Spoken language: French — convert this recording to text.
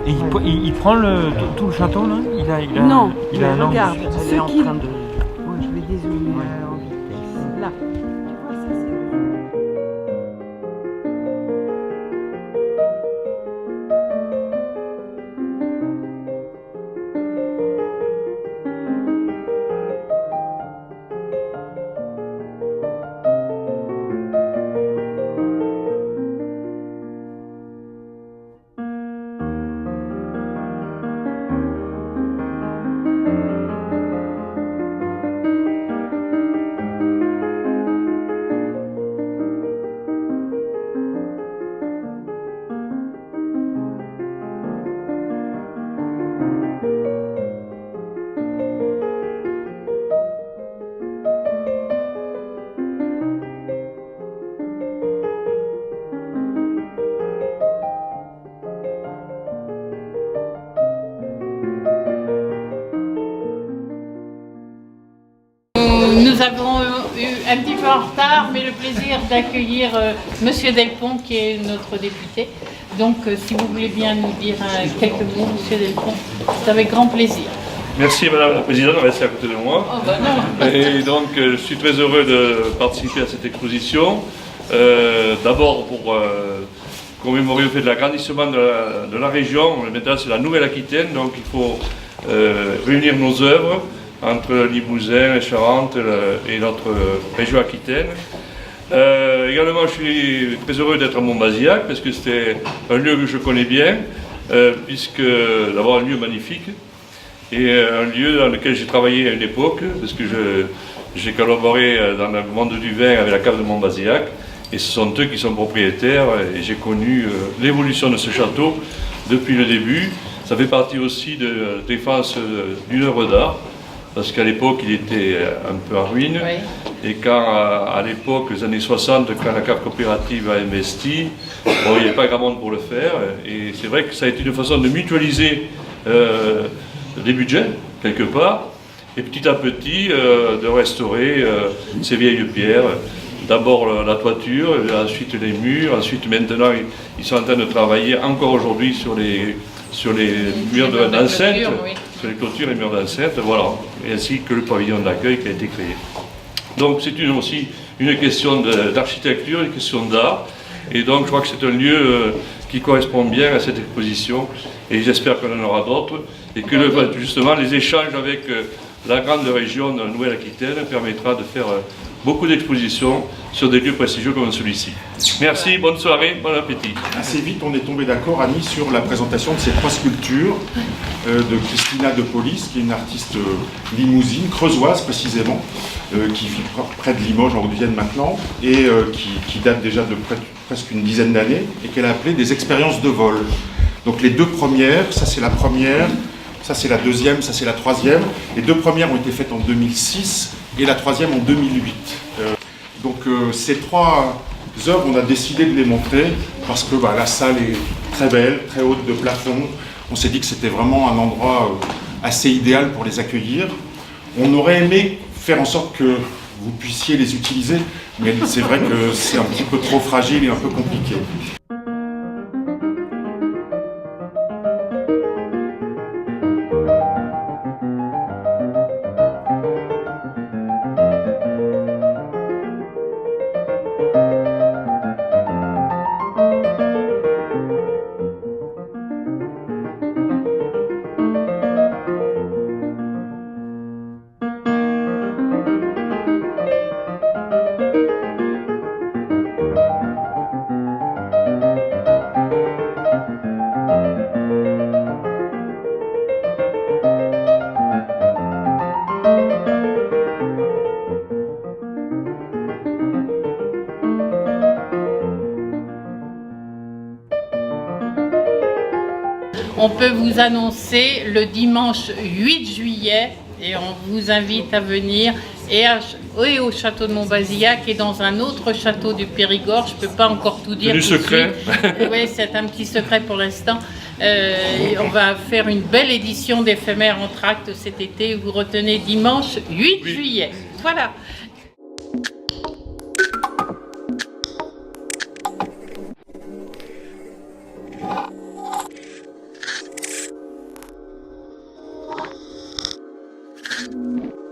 Et il prend tout le château là? Non, il a un angle. regarde, Elle est en train de... Moi, je vais dézoomer en vitesse. Là. Tu vois, ça c'est... Nous avons eu un petit peu en retard, mais le plaisir d'accueillir Monsieur Delpont, qui est notre député. Donc, si vous voulez bien nous dire quelques mots, Monsieur Delpont, c'est avec grand plaisir. Merci Madame la Présidente, restez à côté de moi. Oh, bah non. Et donc, je suis très heureux de participer à cette exposition. D'abord pour commémorer le fait de l'agrandissement de la région. Maintenant, c'est la Nouvelle-Aquitaine, donc il faut réunir nos œuvres entre Limousin, les Charentes et notre région aquitaine. Également, je suis très heureux d'être à Montbazillac parce que c'est un lieu que je connais bien, puisque d'abord un lieu magnifique et un lieu dans lequel j'ai travaillé à une époque, parce que j'ai collaboré dans le monde du vin avec la cave de Montbazillac, et ce sont eux qui sont propriétaires, et j'ai connu l'évolution de ce château depuis le début. Ça fait partie aussi de la défense d'une œuvre d'art, parce qu'à l'époque, il était un peu en ruine. Oui. Et quand, à l'époque, les années 60, quand la cave coopérative a investi, bon, il n'y avait pas grand monde pour le faire. Et c'est vrai que ça a été une façon de mutualiser des budgets, quelque part, et petit à petit, de restaurer ces vieilles pierres. D'abord la toiture, ensuite les murs, ensuite maintenant, ils sont en train de travailler encore aujourd'hui sur les murs d'enceinte. Oui. Sur les clôtures et murs d'enceinte, voilà, et ainsi que le pavillon d'accueil qui a été créé. Donc c'est aussi une question d'architecture, une question d'art, et donc je crois que c'est un lieu qui correspond bien à cette exposition, et j'espère qu'on en aura d'autres, et que justement les échanges avec la grande région de Nouvelle-Aquitaine permettra de faire beaucoup d'expositions sur des lieux prestigieux comme celui-ci. Merci, bonne soirée, bon appétit. Assez vite, on est tombé d'accord, Annie, sur la présentation de ces 3 sculptures de Christina de Polis, qui est une artiste limousine, creusoise précisément, qui vit près de Limoges, en Haute-Vienne maintenant, et qui date déjà de presque une dizaine d'années, et qu'elle a appelé des expériences de vol. Donc les 2 premières, ça c'est la première, ça c'est la deuxième, ça c'est la troisième. Les 2 premières ont été faites en 2006 et la troisième en 2008. Donc ces 3 œuvres, on a décidé de les montrer parce que la salle est très belle, très haute de plafond. On s'est dit que c'était vraiment un endroit assez idéal pour les accueillir. On aurait aimé faire en sorte que vous puissiez les utiliser, mais c'est vrai que c'est un petit peu trop fragile et un peu compliqué. On peut vous annoncer le dimanche 8 juillet, et on vous invite à venir, et au château de Montbazillac et dans un autre château du Périgord. Je ne peux pas encore tout dire. Du secret. Oui, c'est un petit secret pour l'instant. On va faire une belle édition d'éphémère entr'acte cet été. Vous retenez dimanche 8 juillet. Voilà. Merci.